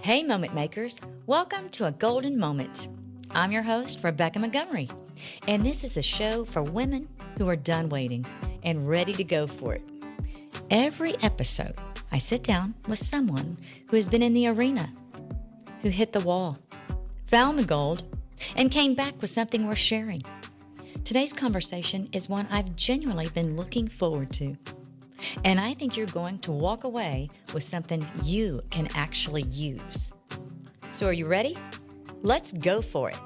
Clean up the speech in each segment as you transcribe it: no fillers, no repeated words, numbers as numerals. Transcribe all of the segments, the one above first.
Hey, moment makers. Welcome to A Golden Moment. I'm your host, Rebecca Montgomery, and this is a show for women who are done waiting and ready to go for it. Every episode, I sit down with someone who has been in the arena, who hit the wall, found the gold, and came back with something worth sharing. Today's conversation is one I've genuinely been looking forward to. And I think you're going to walk away with something you can actually use. So are you ready? Let's go for it.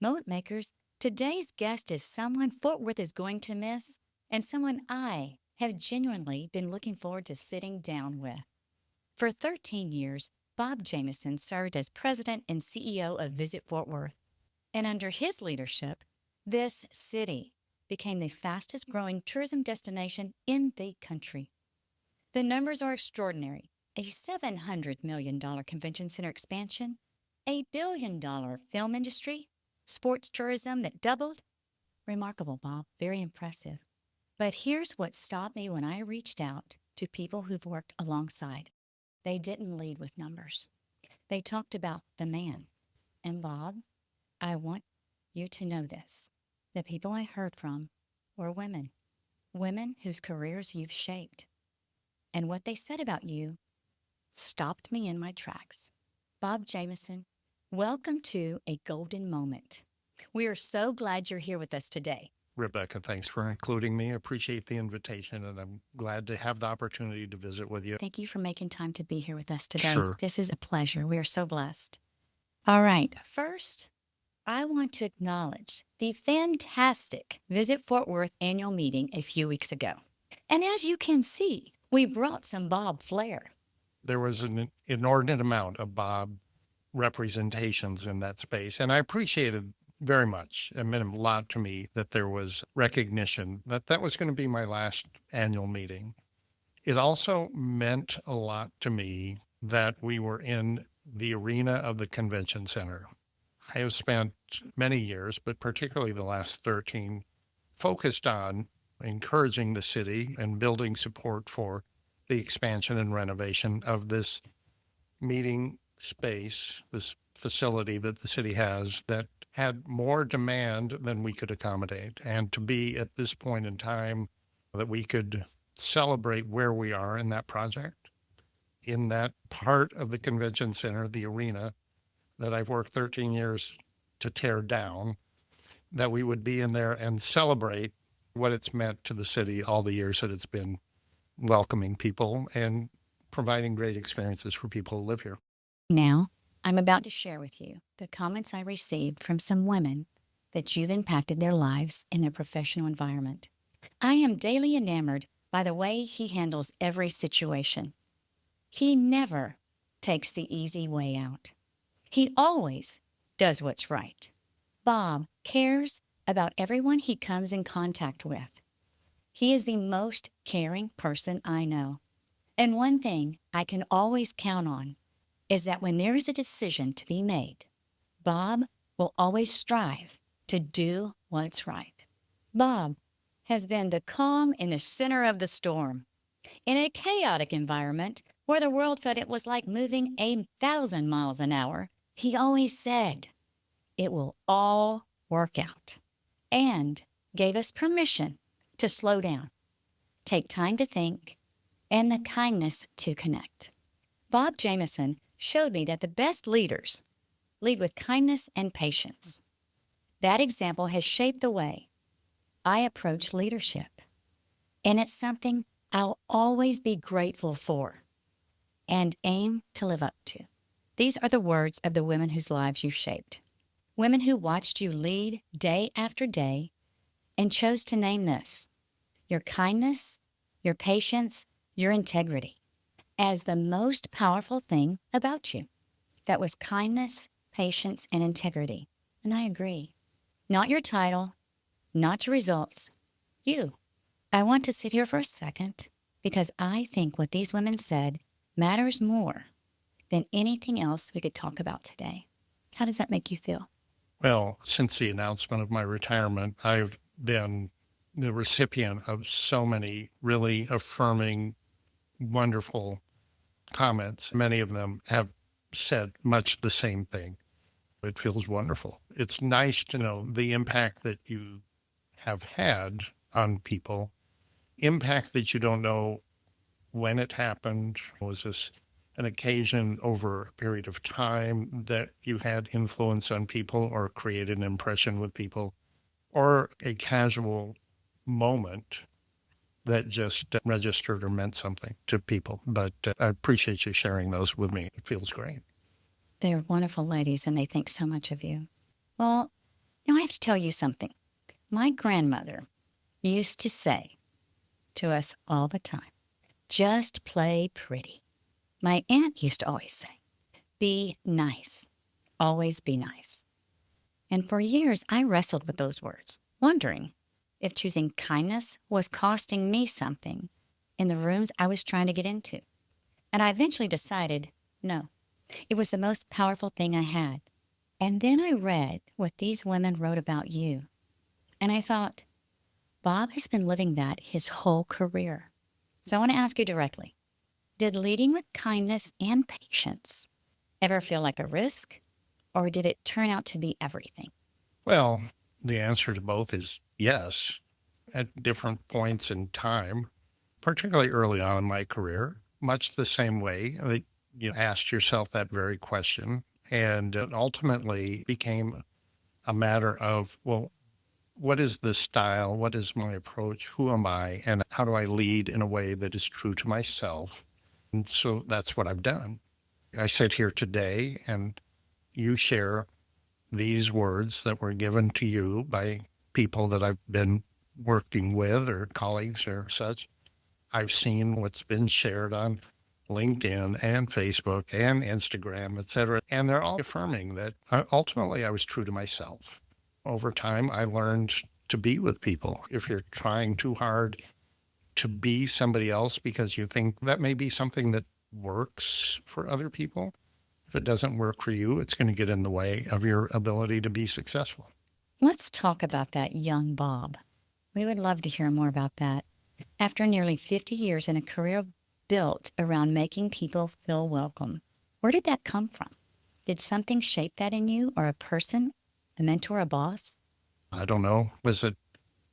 Moment makers, today's guest is someone Fort Worth is going to miss and someone I have genuinely been looking forward to sitting down with. For 13 years, Bob Jameson served as president and CEO of Visit Fort Worth. And under his leadership, this city became the fastest growing tourism destination in the country. The numbers are extraordinary. A $700 million convention center expansion, a $1 billion film industry, sports tourism that doubled. Remarkable, Bob. Very impressive. But here's what stopped me when I reached out to people who've worked alongside. They didn't lead with numbers. They talked about the man. And Bob, I want you to know this. The people I heard from were women whose careers you've shaped. And what they said about you stopped me in my tracks. Bob Jameson, welcome to A Golden Moment. We are so glad you're here with us today. Rebecca, thanks for including me. I appreciate the invitation, and I'm glad to have the opportunity to visit with you. Thank you for making time to be here with us today. Sure. This is a pleasure. We are so blessed. All right. First, I want to acknowledge the fantastic Visit Fort Worth annual meeting a few weeks ago. And as you can see, we brought some Bob flair. There was an inordinate amount of Bob representations in that space, and I appreciated very much. It meant a lot to me that there was recognition that that was going to be my last annual meeting. It also meant a lot to me that we were in the arena of the convention center. I have spent many years, but particularly the last 13, focused on encouraging the city and building support for the expansion and renovation of this meeting space, this facility that the city has that had more demand than we could accommodate. And to be at this point in time that we could celebrate where we are in that project, in that part of the convention center, the arena, that I've worked 13 years to tear down, that we would be in there and celebrate what it's meant to the city all the years that it's been welcoming people and providing great experiences for people who live here. Now, I'm about to share with you the comments I received from some women that you've impacted their lives in their professional environment. I am daily enamored by the way he handles every situation. He never takes the easy way out. He always does what's right. Bob cares about everyone he comes in contact with. He is the most caring person I know. And one thing I can always count on is that when there is a decision to be made, Bob will always strive to do what's right. Bob has been the calm in the center of the storm. In a chaotic environment where the world felt it was like moving 1,000 miles an hour, he always said, it will all work out, and gave us permission to slow down, take time to think, and the kindness to connect. Bob Jameson showed me that the best leaders lead with kindness and patience. That example has shaped the way I approach leadership, and it's something I'll always be grateful for and aim to live up to. These are the words of the women whose lives you shaped. Women who watched you lead day after day and chose to name this, your kindness, your patience, your integrity, as the most powerful thing about you. That was kindness, patience, and integrity. And I agree. Not your title, not your results, you. I want to sit here for a second because I think what these women said matters more than anything else we could talk about today. How does that make you feel? Well, since the announcement of my retirement, I've been the recipient of so many really affirming, wonderful comments. Many of them have said much the same thing. It feels wonderful. It's nice to know the impact that you have had on people, impact that you don't know when it happened. Was this an occasion over a period of time that you had influence on people or created an impression with people, or a casual moment that just registered or meant something to people? But I appreciate you sharing those with me. It feels great. They're wonderful ladies, and they think so much of you. Well, now I have to tell you something. My grandmother used to say to us all the time, just play pretty. My aunt used to always say, be nice. Always be nice. And for years, I wrestled with those words, wondering if choosing kindness was costing me something in the rooms I was trying to get into. And I eventually decided, no, it was the most powerful thing I had. And then I read what these women wrote about you. And I thought, Bob has been living that his whole career. So I want to ask you directly, did leading with kindness and patience ever feel like a risk, or did it turn out to be everything? Well, the answer to both is yes. At different points in time, particularly early on in my career, much the same way that you asked yourself that very question. And it ultimately became a matter of, well, what is the style? What is my approach? Who am I? And how do I lead in a way that is true to myself? And so that's what I've done. I sit here today and you share these words that were given to you by people that I've been working with or colleagues or such. I've seen what's been shared on LinkedIn and Facebook and Instagram, et cetera. And they're all affirming that ultimately I was true to myself. Over time, I learned to be with people. If you're trying too hard to be somebody else because you think that may be something that works for other people, if it doesn't work for you, it's going to get in the way of your ability to be successful. Let's talk about that young Bob. We would love to hear more about that. After nearly 50 years in a career built around making people feel welcome, where did that come from? Did something shape that in you, or a person, a mentor, a boss? I don't know. Was it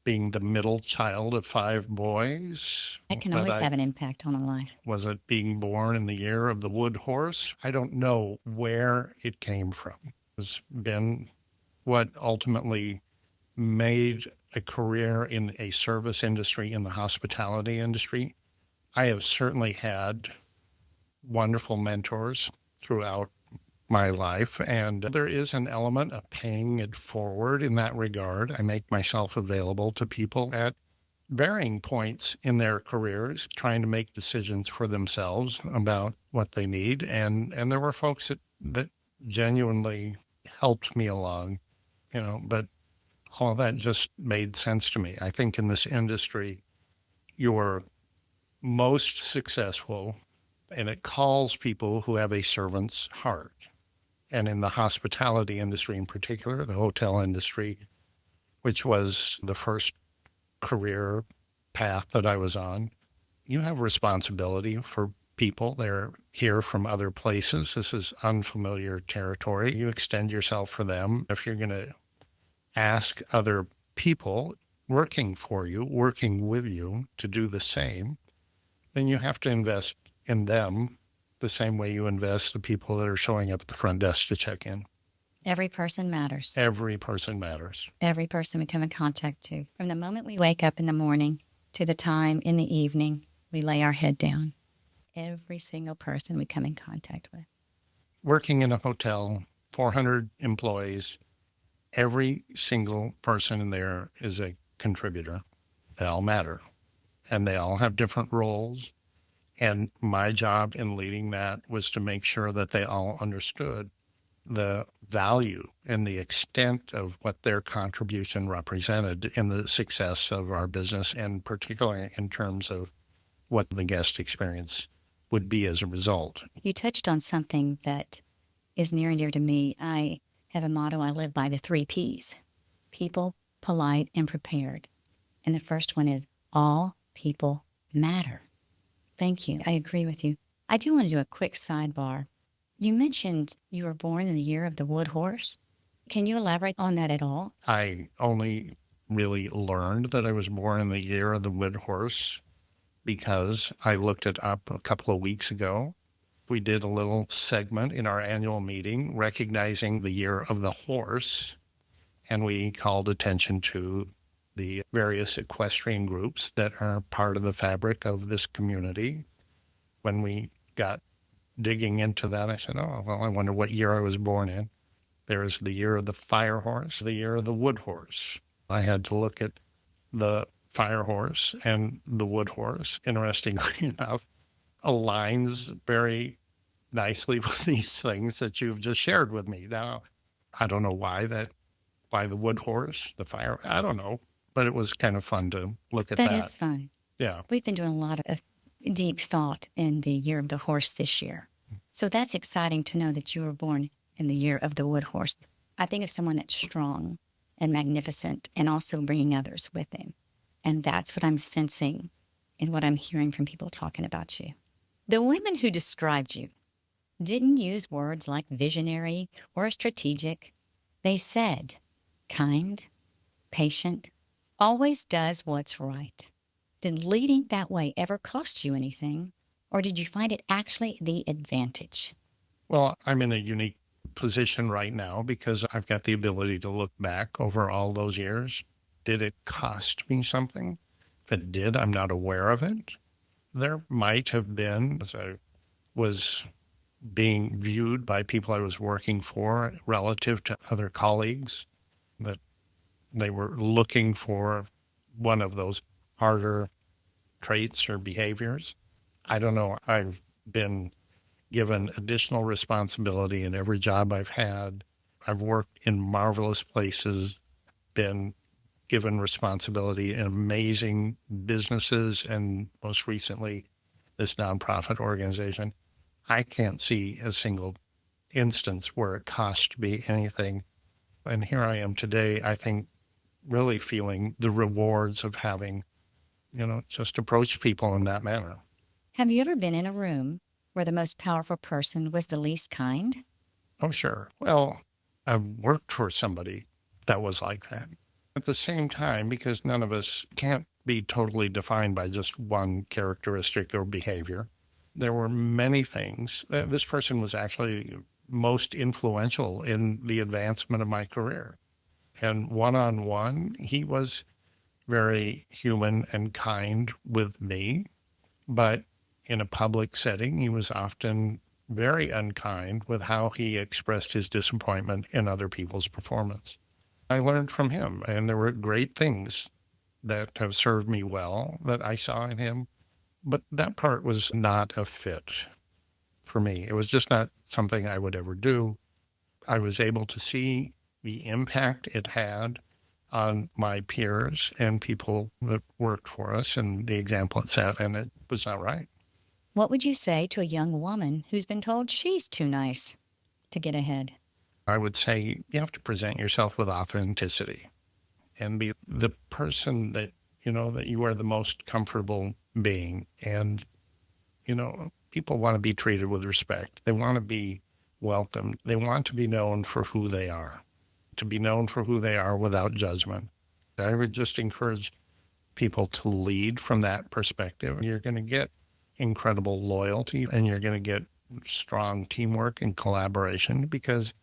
being the middle child of 5 boys? That can always have an impact on a life. Was it being born in the year of the wood horse? I don't know where it came from. It's been what ultimately made a career in a service industry, in the hospitality industry. I have certainly had wonderful mentors throughout my life, and there is an element of paying it forward in that regard. I make myself available to people at varying points in their careers, trying to make decisions for themselves about what they need. And there were folks that genuinely helped me along, but all of that just made sense to me. I think in this industry, you're most successful, and it calls people who have a servant's heart. And in the hospitality industry in particular, the hotel industry, which was the first career path that I was on, you have responsibility for people. They're here from other places. This is unfamiliar territory. You extend yourself for them. If you're going to ask other people working for you, working with you to do the same, then you have to invest in them the same way you invest the people that are showing up at the front desk to check in. Every person matters. Every person matters. Every person we come in contact to. From the moment we wake up in the morning to the time in the evening we lay our head down. Every single person we come in contact with. Working in a hotel, 400 employees, every single person in there is a contributor. They all matter. And they all have different roles. And my job in leading that was to make sure that they all understood the value and the extent of what their contribution represented in the success of our business, and particularly in terms of what the guest experience would be as a result. You touched on something that is near and dear to me. I have a motto I live by, the 3 Ps: people, polite, and prepared. And the first one is all people matter. Thank you. I agree with you. I do want to do a quick sidebar. You mentioned you were born in the year of the wood horse. Can you elaborate on that at all? I only really learned that I was born in the year of the wood horse because I looked it up a couple of weeks ago. We did a little segment in our annual meeting recognizing the year of the horse, and we called attention to the various equestrian groups that are part of the fabric of this community. When we got digging into that, I said, oh, well, I wonder what year I was born in. There's the year of the fire horse, the year of the wood horse. I had to look at the fire horse and the wood horse, interestingly enough, aligns very nicely with these things that you've just shared with me. Now, I don't know why the wood horse, the fire, I don't know, but it was kind of fun to look at that. That is fun. Yeah. We've been doing a lot of deep thought in the year of the horse this year. So that's exciting to know that you were born in the year of the wood horse. I think of someone that's strong and magnificent and also bringing others with him. And that's what I'm sensing in what I'm hearing from people talking about you. The women who described you didn't use words like visionary or strategic. They said kind, patient, always does what's right. Did leading that way ever cost you anything, or did you find it actually the advantage? Well, I'm in a unique position right now because I've got the ability to look back over all those years. Did it cost me something? If it did, I'm not aware of it. There might have been, as I was being viewed by people I was working for relative to other colleagues, that they were looking for one of those harder traits or behaviors. I don't know. I've been given additional responsibility in every job I've had. I've worked in marvelous places, been given responsibility in amazing businesses, and most recently, this nonprofit organization. I can't see a single instance where it cost me anything. And here I am today, I think, really feeling the rewards of having, just approached people in that manner. Have you ever been in a room where the most powerful person was the least kind? Oh, sure. Well, I've worked for somebody that was like that. At the same time, because none of us can't be totally defined by just one characteristic or behavior, there were many things. This person was actually most influential in the advancement of my career. And one-on-one, he was very human and kind with me, but in a public setting, he was often very unkind with how he expressed his disappointment in other people's performance. I learned from him, and there were great things that have served me well that I saw in him, but that part was not a fit for me. It was just not something I would ever do. I was able to see the impact it had on my peers and people that worked for us and the example it set, and it was not right. What would you say to a young woman who's been told she's too nice to get ahead? I would say you have to present yourself with authenticity and be the person that you are the most comfortable being. And, people want to be treated with respect. They want to be welcomed. They want to be known for who they are, to be known for who they are without judgment. I would just encourage people to lead from that perspective. You're going to get incredible loyalty, and you're going to get strong teamwork and collaboration because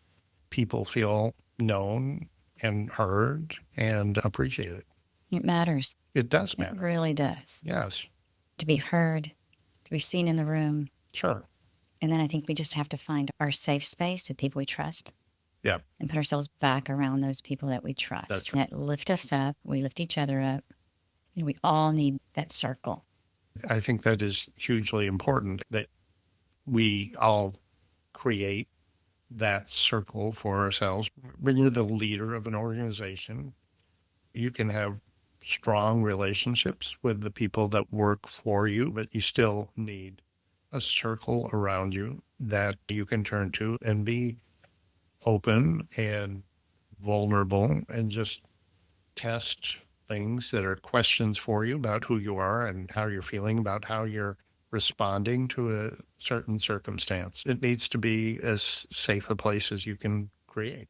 people feel known and heard and appreciated. It matters. It does matter. It really does. Yes. To be heard, to be seen in the room. Sure. And then I think we just have to find our safe space with people we trust. Yeah. And put ourselves back around those people that we trust. That's right. That lift us up. We lift each other up. And we all need that circle. I think that is hugely important that we all create that circle for ourselves. When you're the leader of an organization, you can have strong relationships with the people that work for you, but you still need a circle around you that you can turn to and be open and vulnerable and just test things that are questions for you about who you are and how you're feeling, about how you're responding to a certain circumstance. It needs to be as safe a place as you can create.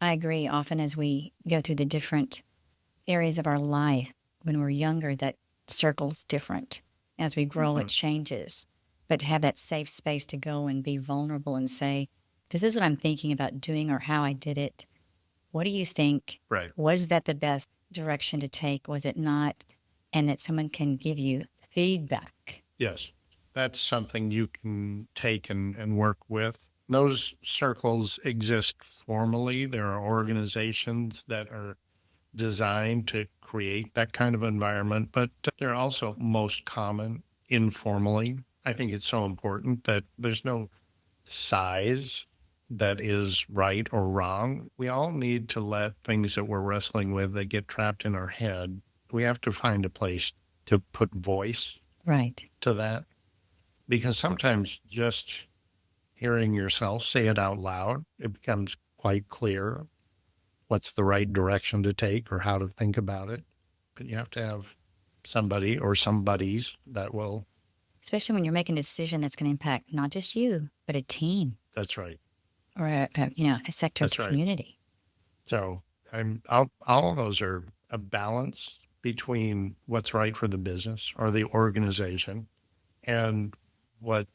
I agree. Often as we go through the different areas of our life, when we're younger, that circle's different. As we grow, it changes. But to have that safe space to go and be vulnerable and say, this is what I'm thinking about doing or how I did it. What do you think? Right. Was that the best direction to take? Was it not? And that someone can give you feedback. Yes. That's something you can take and work with. Those circles exist formally. There are organizations that are designed to create that kind of environment, but they're also most common informally. I think it's so important that there's no size that is right or wrong. We all need to let things that we're wrestling with that get trapped in our head, we have to find a place to put voice Right. to that. Because sometimes just hearing yourself say it out loud, it becomes quite clear what's the right direction to take or how to think about it. But you have to have somebody or some buddies that will. Especially when you're making a decision that's going to impact not just you, but a team That's right. or a sector of That's the right. community. So all of those are a balance between what's right for the business or the organization and what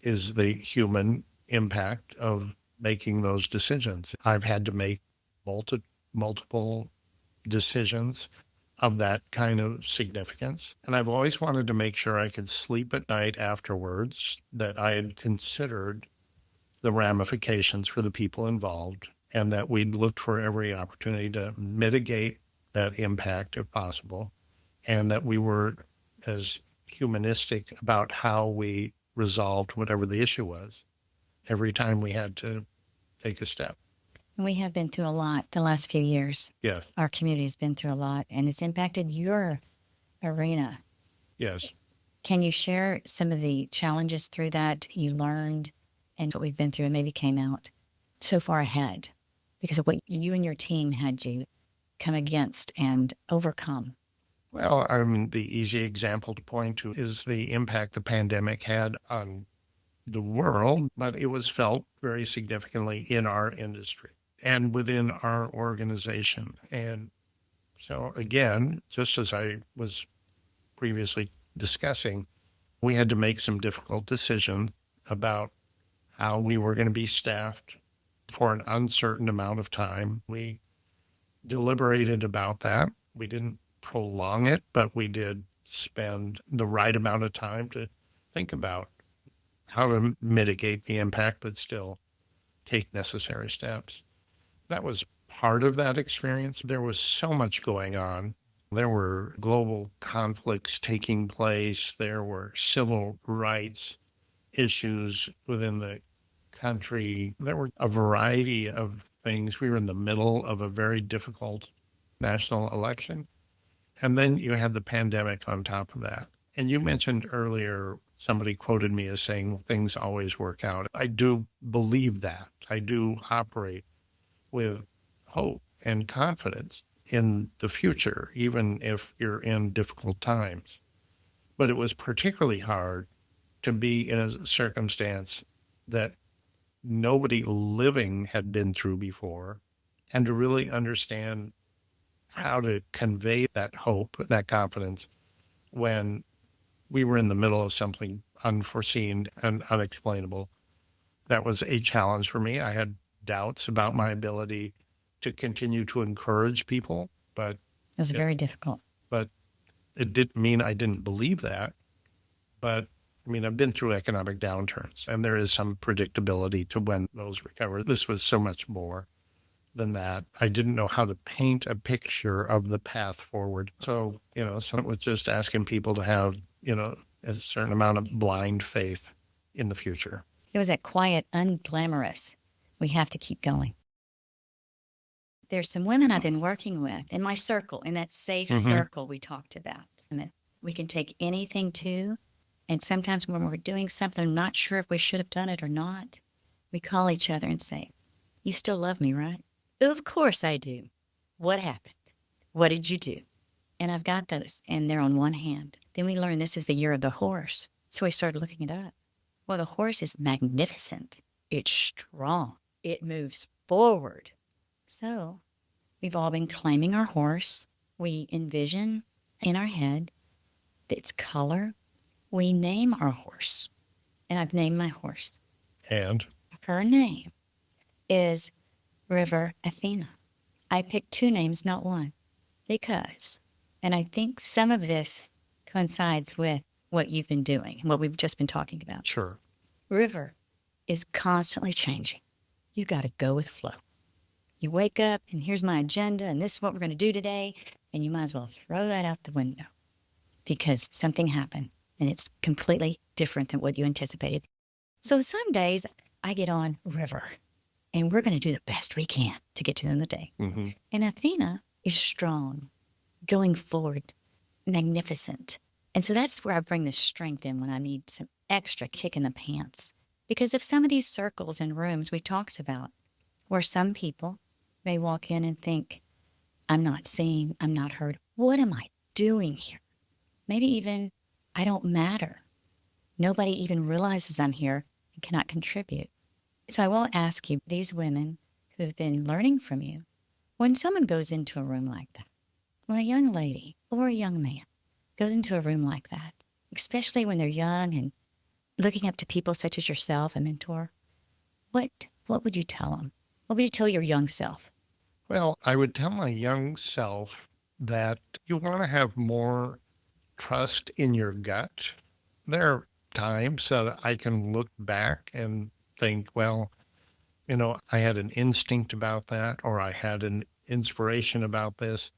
is the human impact of making those decisions. I've had to make multiple decisions of that kind of significance. And I've always wanted to make sure I could sleep at night afterwards, that I had considered the ramifications for the people involved, and that we'd looked for every opportunity to mitigate that impact if possible, and that we were as humanistic about how we resolved whatever the issue was every time we had to take a step. We have been through a lot the last few years. Yes. Our community has been through a lot, and it's impacted your arena. Yes. Can you share some of the challenges through that you learned and what we've been through and maybe came out so far ahead because of what you and your team had you come against and overcome? Well, the easy example to point to is the impact the pandemic had on the world, but it was felt very significantly in our industry and within our organization. And so, again, just as I was previously discussing, we had to make some difficult decisions about how we were going to be staffed for an uncertain amount of time. We deliberated about that. We didn't prolong it, but we did spend the right amount of time to think about how to mitigate the impact, but still take necessary steps. That was part of that experience. There was so much going on. There were global conflicts taking place. There were civil rights issues within the country. There were a variety of things. We were in the middle of a very difficult national election. And then you had the pandemic on top of that. And you mentioned earlier, somebody quoted me as saying, well, things always work out. I do believe that. I do operate with hope and confidence in the future, even if you're in difficult times. But it was particularly hard to be in a circumstance that nobody living had been through before, and to really understand how to convey that hope, that confidence, when we were in the middle of something unforeseen and unexplainable. That was a challenge for me. I had doubts about my ability to continue to encourage people, but It was very difficult. But it didn't mean I didn't believe that. But I've been through economic downturns, and there is some predictability to when those recover. This was so much more than that. I didn't know how to paint a picture of the path forward. So it was just asking people to have, a certain amount of blind faith in the future. It was that quiet, unglamorous. We have to keep going. There's some women I've been working with in my circle, in that safe circle we talked about, and that we can take anything to. And sometimes when we're doing something, not sure if we should have done it or not, we call each other and say, you still love me, right? Of course I do. What happened? What did you do? And I've got those, and they're on one hand. Then we learned this is the year of the horse. So we started looking it up. Well, the horse is magnificent. It's strong. It moves forward. So we've all been claiming our horse. We envision in our head its color. We name our horse. And I've named my horse. And Her name is River Athena. I picked two names, not one, because, and I think some of this coincides with what you've been doing, what we've just been talking about. sure. River is constantly changing. You got to go with flow. You wake up and here's my agenda and this is what we're going to do today. And you might as well throw that out the window because something happened and it's completely different than what you anticipated. So some days I get on River and we're going to do the best we can to get to the end of the day. Mm-hmm. And Athena is strong, going forward, magnificent. And so that's where I bring the strength in when I need some extra kick in the pants. Because of some of these circles and rooms we talked about, where some people may walk in and think, I'm not seen, I'm not heard. What am I doing here? Maybe even I don't matter. Nobody even realizes I'm here and cannot contribute. So I will ask you, these women who have been learning from you, when someone goes into a room like that, when a young lady or a young man goes into a room like that, especially when they're young and looking up to people such as yourself, a mentor, what would you tell them? What would you tell your young self? Well, I would tell my young self that you want to have more trust in your gut. There are times that I can look back and think, well, I had an instinct about that, or I had an inspiration about this,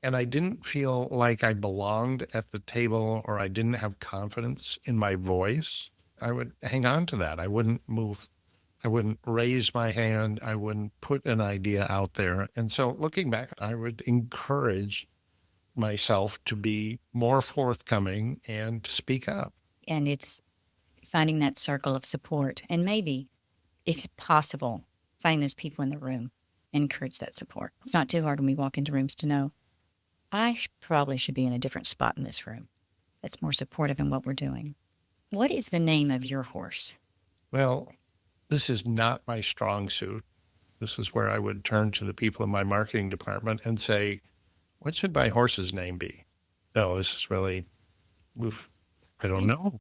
and I didn't feel like I belonged at the table, or I didn't have confidence in my voice. I would hang on to that. I wouldn't move. I wouldn't raise my hand. I wouldn't put an idea out there. And so looking back, I would encourage myself to be more forthcoming and speak up. And it's finding that circle of support and maybe, if possible, finding those people in the room and encourage that support. It's not too hard when we walk into rooms to know, I probably should be in a different spot in this room that's more supportive in what we're doing. What is the name of your horse? Well, this is not my strong suit. This is where I would turn to the people in my marketing department and say, what should my horse's name be? No, this is really, I don't know.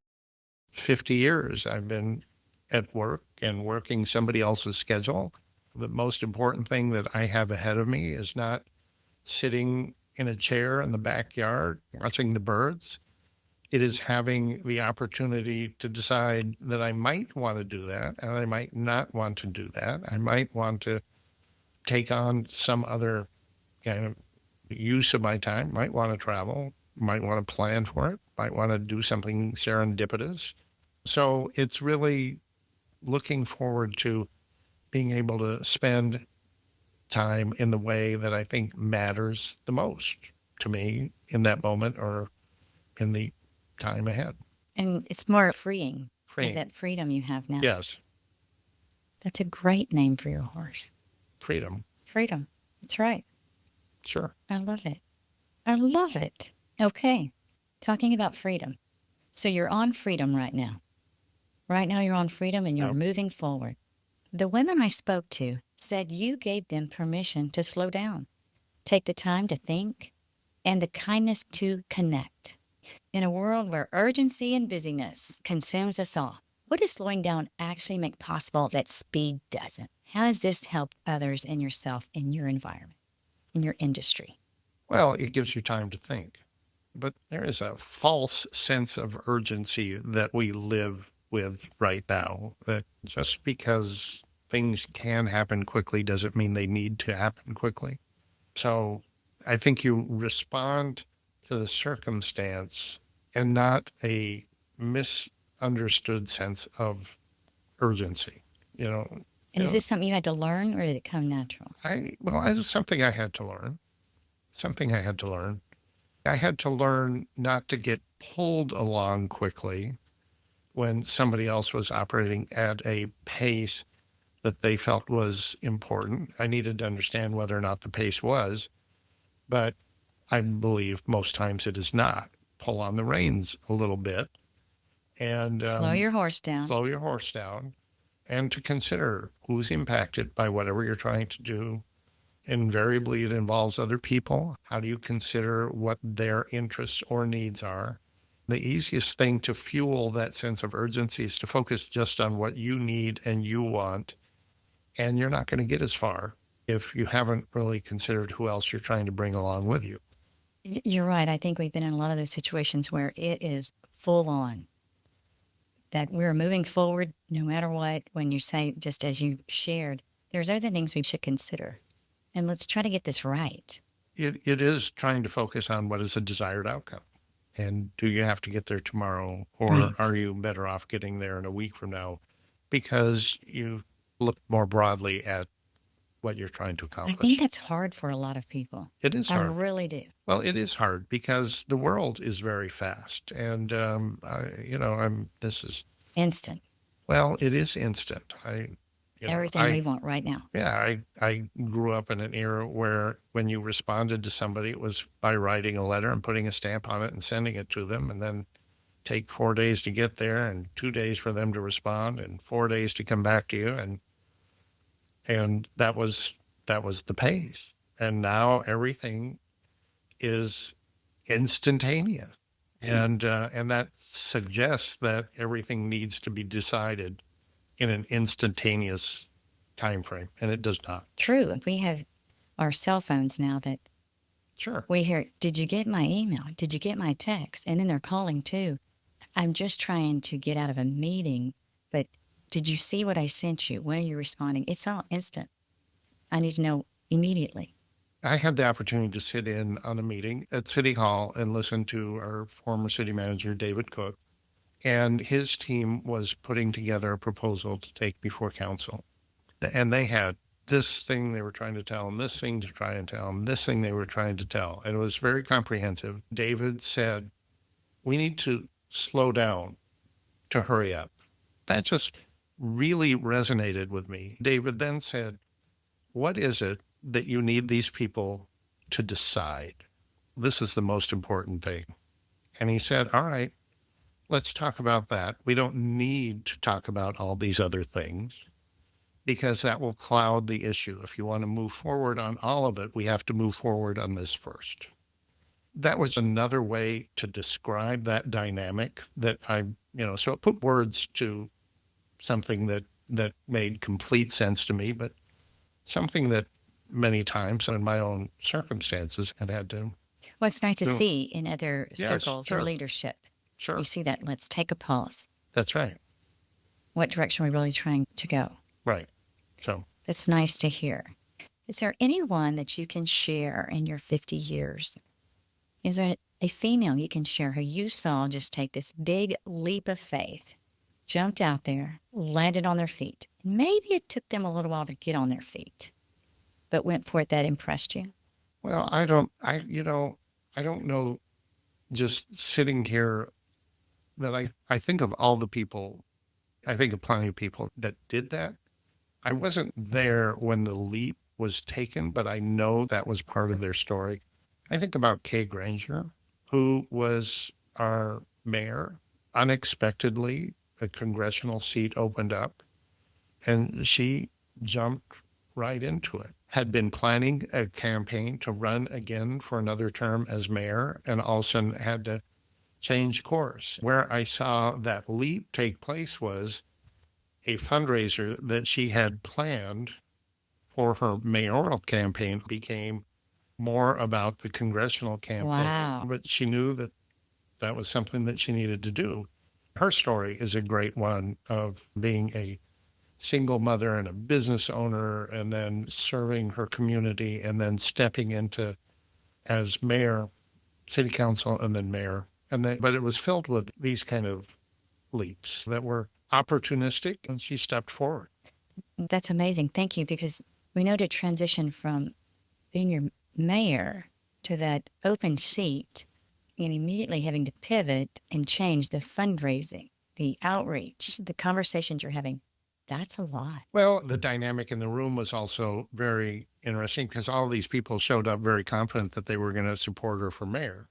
50 years I've been at work and working somebody else's schedule. The most important thing that I have ahead of me is not sitting in a chair in the backyard watching the birds. It is having the opportunity to decide that I might want to do that and I might not want to do that. I might want to take on some other kind of use of my time, might want to travel, might want to plan for it, might want to do something serendipitous. So it's really looking forward to being able to spend time in the way that I think matters the most to me in that moment or in the time ahead. And it's more freeing. Freeing. That freedom you have now. Yes. That's a great name for your horse. Freedom. Freedom. That's right. Sure. I love it. I love it. Okay. Talking about freedom. So you're on freedom right now. Right now you're on freedom and you're moving forward. The women I spoke to said you gave them permission to slow down, take the time to think, and the kindness to connect. In a world where urgency and busyness consumes us all, what does slowing down actually make possible that speed doesn't? How has this helped others and yourself in your environment, in your industry? Well, it gives you time to think. But there is a false sense of urgency that we live with right now, that just because things can happen quickly doesn't mean they need to happen quickly. So I think you respond to the circumstance and not a misunderstood sense of urgency, And is this something you had to learn or did it come natural? It was something I had to learn. I had to learn not to get pulled along quickly when somebody else was operating at a pace that they felt was important. I needed to understand whether or not the pace was, but I believe most times it is not. Pull on the reins a little bit and Slow your horse down. slow your horse down, and to consider who's impacted by whatever you're trying to do. Invariably, it involves other people. How do you consider what their interests or needs are? The easiest thing to fuel that sense of urgency is to focus just on what you need and you want. And you're not going to get as far if you haven't really considered who else you're trying to bring along with you. You're right. I think we've been in a lot of those situations where it is full on, that we're moving forward no matter what. When you say, just as you shared, there's other things we should consider. And let's try to get this right. It is trying to focus on what is a desired outcome. And do you have to get there tomorrow, or Right. are you better off getting there in a week from now? Because you look more broadly at what you're trying to I accomplish. think that's hard for a lot of people. It is I hard. really do. Well, it is hard because the world is very fast, and this is Instant. well, it is instant. Everything we want right now. Yeah, I grew up in an era where when you responded to somebody, it was by writing a letter and putting a stamp on it and sending it to them, and then take 4 days to get there and 2 days for them to respond and 4 days to come back to you, and that was the pace. And now everything is instantaneous, and that suggests that everything needs to be decided in an instantaneous time frame, and it does not. True. We have our cell phones now that Sure. we hear, did you get my email? Did you get my text? And then they're calling too. I'm just trying to get out of a meeting, but did you see what I sent you? When are you responding? It's all instant. I need to know immediately. I had the opportunity to sit in on a meeting at City Hall and listen to our former city manager, David Cook, and his team was putting together a proposal to take before council. And they had this thing they were trying to tell him, this thing to try and tell him, this thing they were trying to tell. And it was very comprehensive. David said, we need to slow down to hurry up. That just really resonated with me. David then said, what is it that you need these people to decide? This is the most important thing. And he said, all right, let's talk about that. We don't need to talk about all these other things because that will cloud the issue. If you want to move forward on all of it, we have to move forward on this first. That was another way to describe that dynamic that so it put words to something that made complete sense to me, but something that many times in my own circumstances had to. Well, it's nice to see in other circles sure. or leadership. Sure. You see that. Let's take a pause. That's right. What direction are we really trying to go? Right. So it's nice to hear. Is there anyone that you can share in your 50 years? Is there a female you can share who you saw just take this big leap of faith, jumped out there, landed on their feet? Maybe it took them a little while to get on their feet, but went for it. That impressed you? Well, I don't know, just sitting here, that I think of all the people, I think of plenty of people that did that. I wasn't there when the leap was taken, but I know that was part of their story. I think about Kay Granger, who was our mayor. Unexpectedly, a congressional seat opened up, and she jumped right into it. Had been planning a campaign to run again for another term as mayor, and all of a sudden had to change course. Where I saw that leap take place was a fundraiser that she had planned for her mayoral campaign became more about the congressional campaign. Wow. But she knew that that was something that she needed to do. Her story is a great one of being a single mother and a business owner, and then serving her community, and then stepping into as mayor, city council, and then mayor. But it was filled with these kind of leaps that were opportunistic, and she stepped forward. That's amazing. Thank you, because we know to transition from being your mayor to that open seat and immediately having to pivot and change the fundraising, the outreach, the conversations you're having That's a lot. Well, the dynamic in the room was also very interesting because all of these people showed up very confident that they were going to support her for mayor.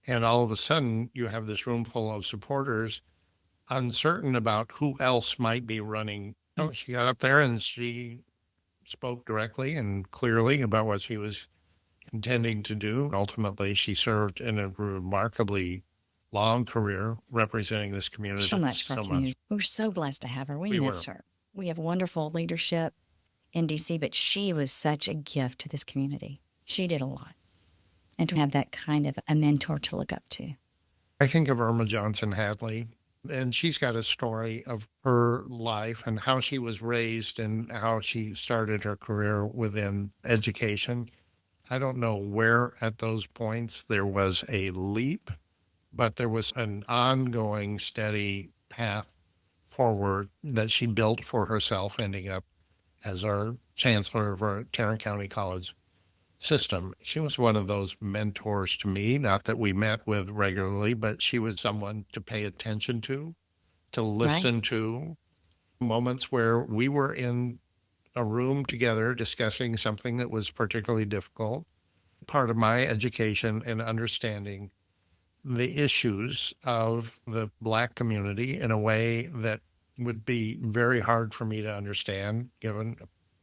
And all of a sudden, you have this room full of supporters uncertain about who else might be running. Oh, she got up there and she spoke directly and clearly about what she was intending to do. Ultimately, she served in a remarkably long career representing this community. So much for our community. We're so blessed to have her. We miss her. We have wonderful leadership in D.C., but she was such a gift to this community. She did a lot. And to have that kind of a mentor to look up to. I think of Irma Johnson Hadley, and she's got a story of her life and how she was raised and how she started her career within education. I don't know where at those points there was a leap, but there was an ongoing, steady path forward that she built for herself, ending up as our chancellor of our Tarrant County College system. She was one of those mentors to me, not that we met with regularly, but she was someone to pay attention to listen to, moments where we were in a room together discussing something that was particularly difficult. Part of my education and understanding the issues of the Black community in a way that would be very hard for me to understand given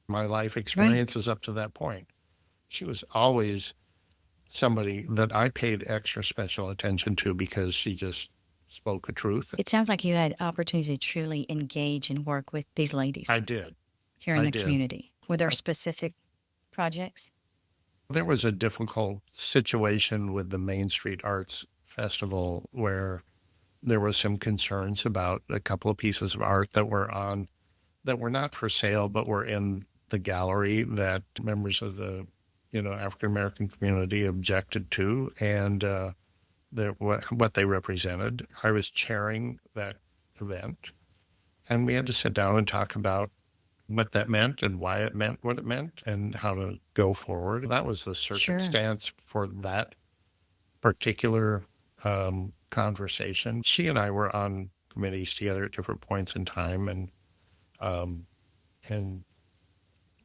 my life experiences up to that point. She was always somebody that I paid extra special attention to because she just spoke the truth. It sounds like you had opportunity to truly engage and work with these ladies. I did. Here in the community. Were there specific projects? There was a difficult situation with the Main Street Arts Festival where there was some concerns about a couple of pieces of art that were not for sale, but were in the gallery that members of the African-American community objected to, and what they represented. I was chairing that event, and we had to sit down and talk about what that meant and why it meant what it meant and how to go forward. That was the circumstance for that particular conversation. She and I were on committees together at different points in time, and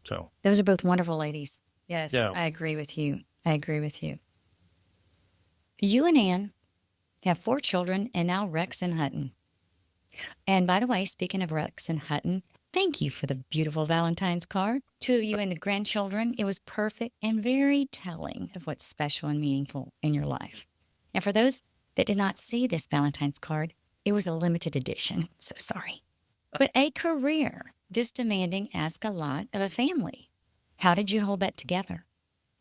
so. Those are both wonderful ladies. Yes, yeah. I agree with you. You and Ann have 4 children, and now Rex and Hutton. And by the way, speaking of Rex and Hutton, thank you for the beautiful Valentine's card. 2 of you and the grandchildren. It was perfect and very telling of what's special and meaningful in your life. And for those that did not see this Valentine's card, it was a limited edition. So sorry. But a career this demanding asks a lot of a family. How did you hold that together?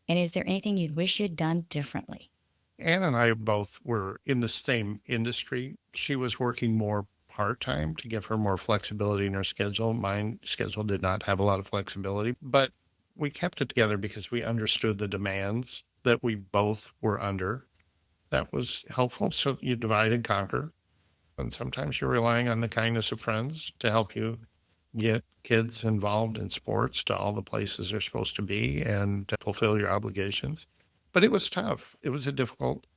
And is there anything you'd wish you'd done differently? Ann and I both were in the same industry. She was working more part-time to give her more flexibility in her schedule. My schedule did not have a lot of flexibility, but we kept it together because we understood the demands that we both were under. That was helpful. So you divide and conquer. And sometimes you're relying on the kindness of friends to help you get kids involved in sports to all the places they're supposed to be and to fulfill your obligations. But it was tough. It was a difficult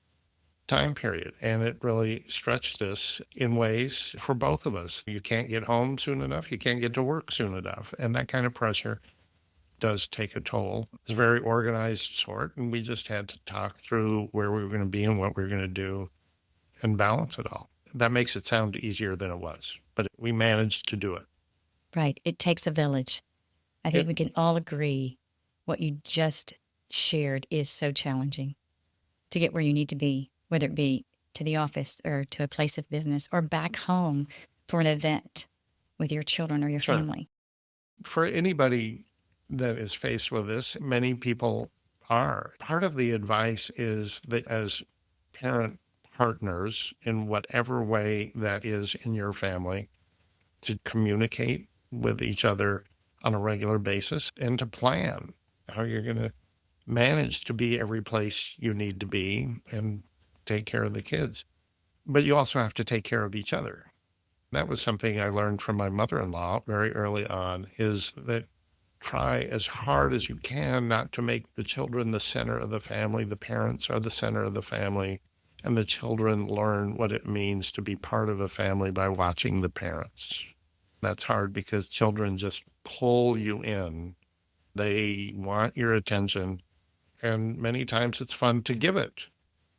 time period, and it really stretched us in ways for both of us. You can't get home soon enough. You can't get to work soon enough. And that kind of pressure does take a toll. It's a very organized sort, and we just had to talk through where we were going to be and what we were going to do and balance it all. That makes it sound easier than it was, but we managed to do it. Right. It takes a village. I think we can all agree what you just shared is so challenging to get where you need to be, whether it be to the office or to a place of business or back home for an event with your children or your family. For anybody that is faced with this, many people are. Part of the advice is that as parent partners, in whatever way that is in your family, to communicate with each other on a regular basis and to plan how you're going to manage to be every place you need to be and take care of the kids. But you also have to take care of each other. That was something I learned from my mother-in-law very early on, is that try as hard as you can not to make the children the center of the family. The parents are the center of the family, and the children learn what it means to be part of a family by watching the parents. That's hard because children just pull you in. They want your attention, and many times it's fun to give it.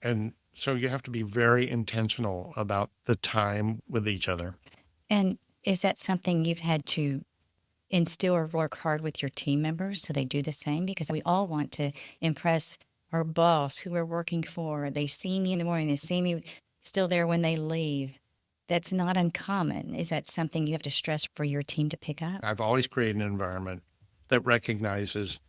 And so you have to be very intentional about the time with each other. And is that something you've had to instill or work hard with your team members so they do the same? Because we all want to impress our boss who we're working for. They see me in the morning, they see me still there when they leave. That's not uncommon. Is that something you have to stress for your team to pick up? I've always created an environment that recognizes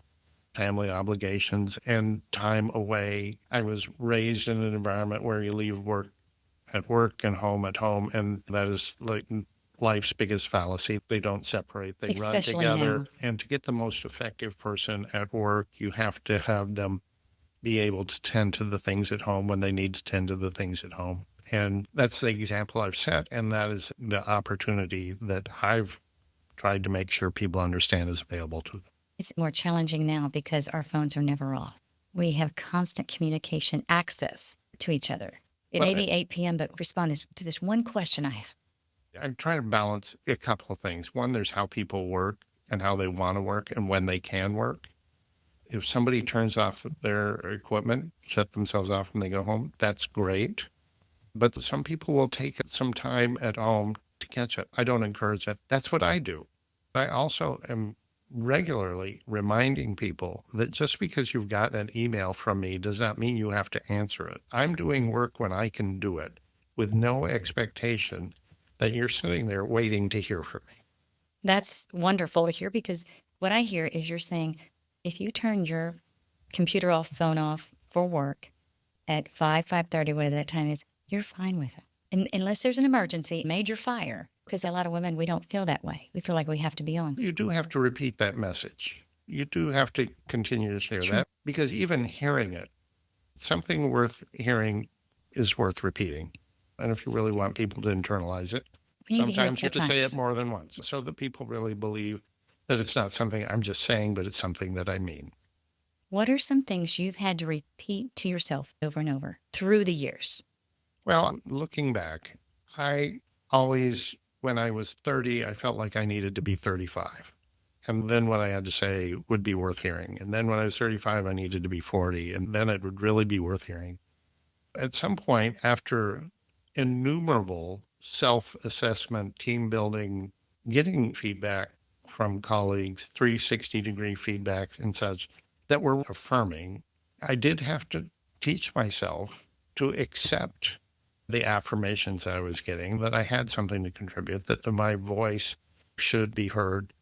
family obligations and time away. I was raised in an environment where you leave work at work and home at home, and that is like life's biggest fallacy. They don't separate. They Especially run together. now. And to get the most effective person at work, you have to have them be able to tend to the things at home when they need to tend to the things at home. And that's the example I've set, and that is the opportunity that I've tried to make sure people understand is available to them. It's more challenging now because our phones are never off. We have constant communication access to each other. It may be 8 p.m., but respond to this one question I have. I'm trying to balance a couple of things. One, there's how people work and how they want to work and when they can work. If somebody turns off their equipment, shut themselves off when they go home, that's great. But some people will take some time at home to catch up. I don't encourage that. That's what I do. I also am regularly reminding people that just because you've got an email from me does not mean you have to answer it. I'm doing work when I can do it with no expectation that you're sitting there waiting to hear from me. That's wonderful to hear, because what I hear is you're saying if you turn your computer off, phone off for work at 5:30, whatever that time is, you're fine with it. And unless there's an emergency, major fire, because a lot of women, we don't feel that way. We feel like we have to be on. You do have to repeat that message. You do have to continue to share that, because even hearing it, something worth hearing is worth repeating. And if you really want people to internalize it, sometimes you have to say it more than once so that people really believe that it's not something I'm just saying, but it's something that I mean. What are some things you've had to repeat to yourself over and over through the years? Well, looking back, I always, when I was 30, I felt like I needed to be 35. And then what I had to say would be worth hearing. And then when I was 35, I needed to be 40. And then it would really be worth hearing. At some point, after innumerable self-assessment, team building, getting feedback from colleagues, 360-degree feedback and such that were affirming, I did have to teach myself to accept the affirmations I was getting, that I had something to contribute, that my voice should be heard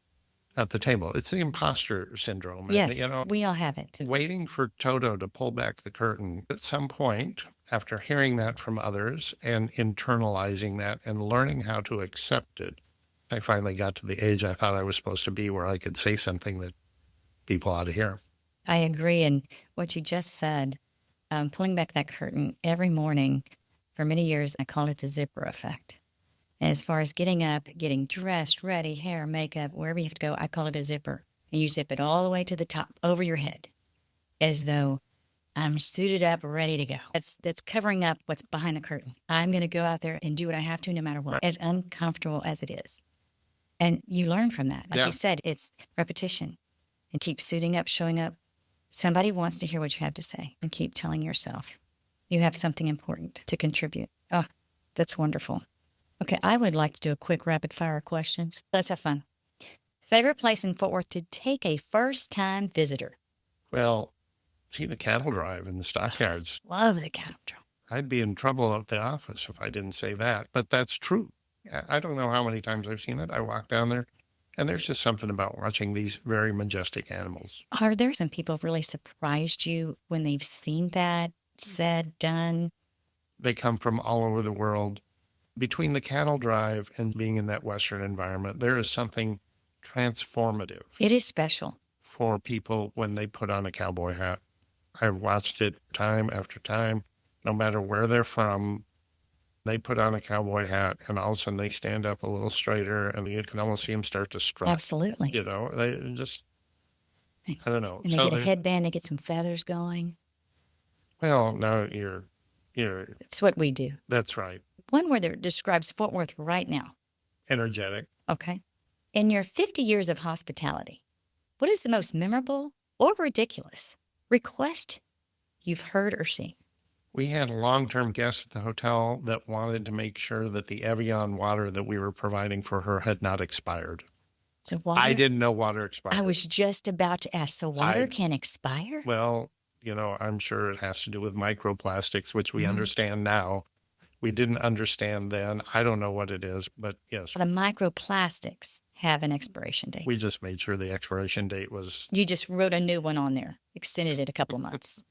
at the table. It's the imposter syndrome. Yes, we all have it. Waiting for Toto to pull back the curtain. At some point, after hearing that from others and internalizing that and learning how to accept it, I finally got to the age I thought I was supposed to be where I could say something that people ought to hear. I agree. And what you just said, pulling back that curtain every morning, for many years, I called it the zipper effect. As far as getting up, getting dressed, ready, hair, makeup, wherever you have to go, I call it a zipper. And you zip it all the way to the top, over your head, as though I'm suited up, ready to go. That's covering up what's behind the curtain. I'm going to go out there and do what I have to, no matter what, as uncomfortable as it is. And you learn from that. Like you said, it's repetition. And keep suiting up, showing up. Somebody wants to hear what you have to say, and keep telling yourself you have something important to contribute. Oh, that's wonderful. Okay, I would like to do a quick rapid fire questions. Let's have fun. Favorite place in Fort Worth to take a first-time visitor? Well, see the cattle drive in the stockyards. Love the cattle drive. I'd be in trouble at the office if I didn't say that, but that's true. I don't know how many times I've seen it. I walk down there, and there's just something about watching these very majestic animals. Are there some people who really surprised you when they've seen that, said, done? They come from all over the world. Between the cattle drive and being in that Western environment, there is something transformative. It is special. For people when they put on a cowboy hat. I've watched it time after time, no matter where they're from. They put on a cowboy hat, and all of a sudden they stand up a little straighter, and you can almost see them start to strut. Absolutely. You know, they just, I don't know. And they get a headband, they get some feathers going. Well, now you're. It's what we do. That's right. One word that describes Fort Worth right now. energetic. Okay. In your 50 years of hospitality, what is the most memorable or ridiculous request you've heard or seen? We had a long-term guest at the hotel that wanted to make sure that the Evian water that we were providing for her had not expired. So water? I didn't know water expired. I was just about to ask, so water can expire? Well, I'm sure it has to do with microplastics, which we understand now. We didn't understand then. I don't know what it is, but yes. The microplastics have an expiration date. We just made sure the expiration date was... You just wrote a new one on there, extended it a couple of months.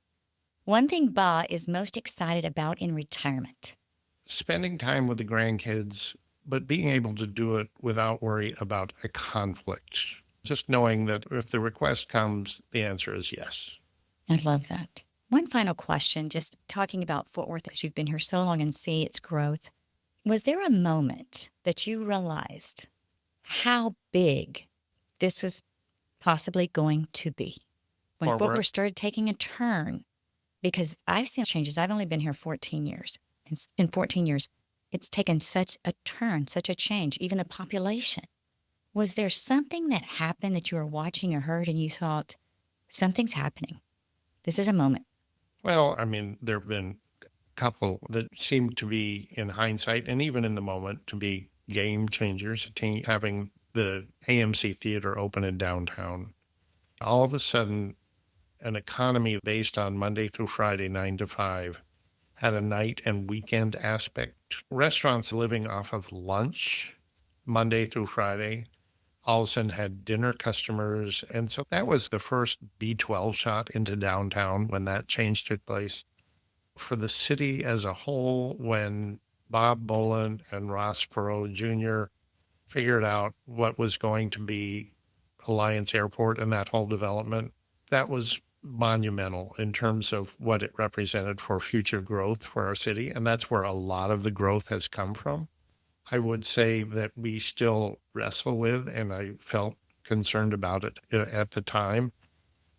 One thing Ba is most excited about in retirement. Spending time with the grandkids, but being able to do it without worry about a conflict. Just knowing that if the request comes, the answer is yes. I love that. One final question, just talking about Fort Worth as you've been here so long and see its growth. Was there a moment that you realized how big this was possibly going to be? When Fort Worth started taking a turn? Because I've seen changes. I've only been here 14 years. And in 14 years, it's taken such a turn, such a change, even the population. Was there something that happened that you were watching or heard and you thought, something's happening? This is a moment. Well, I mean, there have been a couple that seem to be, in hindsight, and even in the moment, to be game changers. Having the AMC Theater open in downtown. All of a sudden, an economy based on Monday through Friday, 9 to 5, had a night and weekend aspect. Restaurants living off of lunch, Monday through Friday, all of a sudden had dinner customers. And so that was the first B12 shot into downtown when that change took place. For the city as a whole, when Bob Boland and Ross Perot Jr. figured out what was going to be Alliance Airport and that whole development, that was monumental in terms of what it represented for future growth for our city. And that's where a lot of the growth has come from. I would say that we still wrestle with, and I felt concerned about it at the time,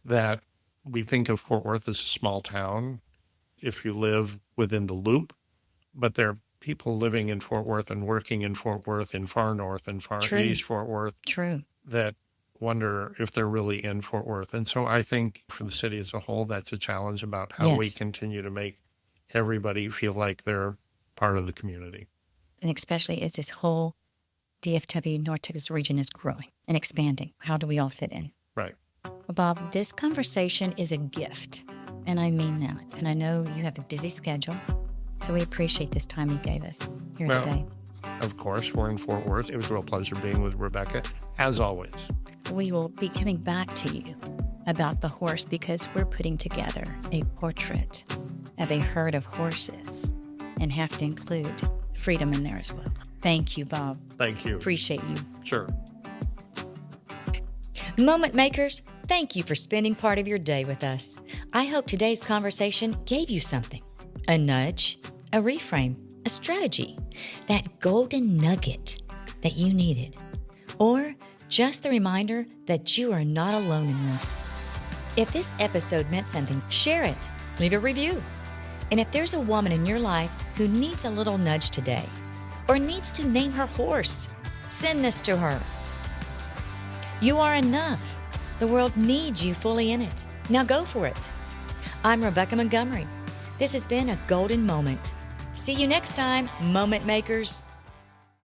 that we think of Fort Worth as a small town if you live within the loop, but there are people living in Fort Worth and working in Fort Worth, in far north and far east Fort Worth, that wonder if they're really in Fort Worth. And so I think for the city as a whole, that's a challenge about how we continue to make everybody feel like they're part of the community. And especially as this whole DFW North Texas region is growing and expanding. How do we all fit in? Right. Well, Bob, this conversation is a gift, and I mean that. And I know you have a busy schedule, so we appreciate this time you gave us here today. Of course, we're in Fort Worth. It was a real pleasure being with Rebecca, as always. We will be coming back to you about the horse because we're putting together a portrait of a herd of horses and have to include freedom in there as well. Thank you, Bob. Thank you. Appreciate you. Sure. Moment makers, thank you for spending part of your day with us. I hope today's conversation gave you something. A nudge, a reframe, a strategy, that golden nugget that you needed. Or just the reminder that you are not alone in this. If this episode meant something, share it. Leave a review. And if there's a woman in your life who needs a little nudge today, or needs to name her horse, send this to her. You are enough. The world needs you fully in it. Now go for it. I'm Rebecca Montgomery. This has been a golden moment. See you next time, Moment Makers.